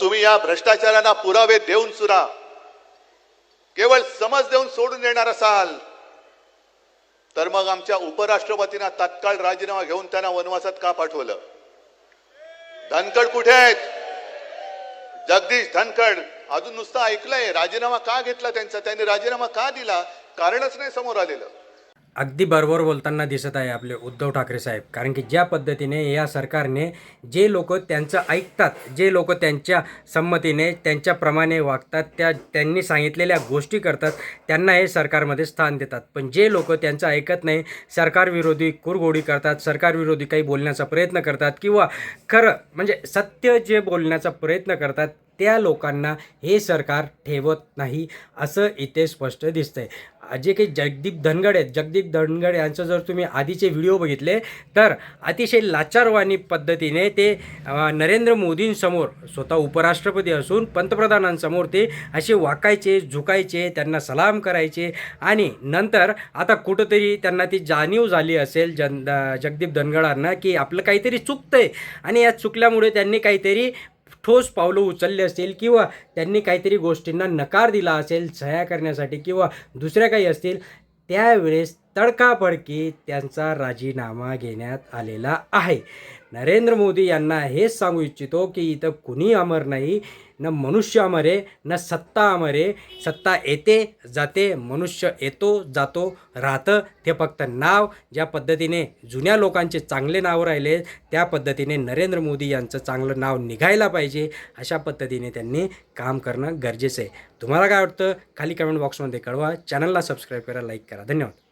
तुम्ही या भ्रष्टाचारांना पुरावे देऊन सुद्धा केवळ समज देऊन सोडून देणार असाल तर मग आमच्या उपराष्ट्रपतींना तात्काळ राजीनामा घेऊन त्यांना वनवासात का पाठवलं? धनखड कुठे आहेत? जगदीश धनखड अजून नुसतं ऐकलंय, राजीनामा का घेतला त्यांचा, त्यांनी राजीनामा का दिला, कारणच नाही समोर आलेलं. अगदी बरोबर बोलताना दिसत आहे आपले उद्धव ठाकरे साहेब. कारण की ज्या पद्धतीने या सरकारने जे लोक त्यांचं ऐकतात, जे लोक त्यांच्या संमतीने त्यांच्याप्रमाणे वागतात, त्यांनी सांगितलेल्या गोष्टी करतात, त्यांना हे सरकारमध्ये स्थान देतात. पण जे लोक त्यांचं ऐकत नाही, सरकारविरोधी कुरघोडी करतात, सरकारविरोधी काही बोलण्याचा प्रयत्न करतात किंवा खरं म्हणजे सत्य जे बोलण्याचा प्रयत्न करतात, त्या लोकांना हे सरकार ठेवत नाही असं इथे स्पष्ट दिसतंय. जे काही जगदीप धनगड यांचं जर तुम्ही आधीचे व्हिडिओ बघितले तर अतिशय लाचारवाणी पद्धतीने ते नरेंद्र मोदींसमोर, स्वतः उपराष्ट्रपती असून पंतप्रधानांसमोर ते असे वाकायचे, झुकायचे, त्यांना सलाम करायचे. आणि नंतर आता कुठंतरी त्यांना ती जाणीव झाली असेल जगदीप धनगडांना की आपलं काहीतरी चुकतंय आणि या चुकल्यामुळे त्यांनी काहीतरी ठोस पावलं उचलले असेल किंवा त्यांनी काहीतरी गोष्टींना नकार दिला असेल सह्या करण्यासाठी किंवा दुसऱ्या काही असतील, त्यावेळेस तडकाफडकी त्यांचा राजीनामा घेण्यात आलेला आहे. नरेंद्र मोदी यांना हेच सांगू इच्छितो की इथं कुणी अमर नाही, न मनुष्य अमर आहे, न सत्ता अमर आहे. सत्ता येते जाते, मनुष्य येतो जातो राहतं, ते फक्त नाव. ज्या पद्धतीने जुन्या लोकांचे चांगले नाव राहिले त्या पद्धतीने नरेंद्र मोदी यांचं चांगलं नाव निघायला पाहिजे. अशा पद्धतीने त्यांनी काम करणं गरजेचं आहे. तुम्हाला काय वाटतं खाली कमेंट बॉक्समध्ये कळवा. चॅनलला सबस्क्राईब करा, लाईक करा. धन्यवाद.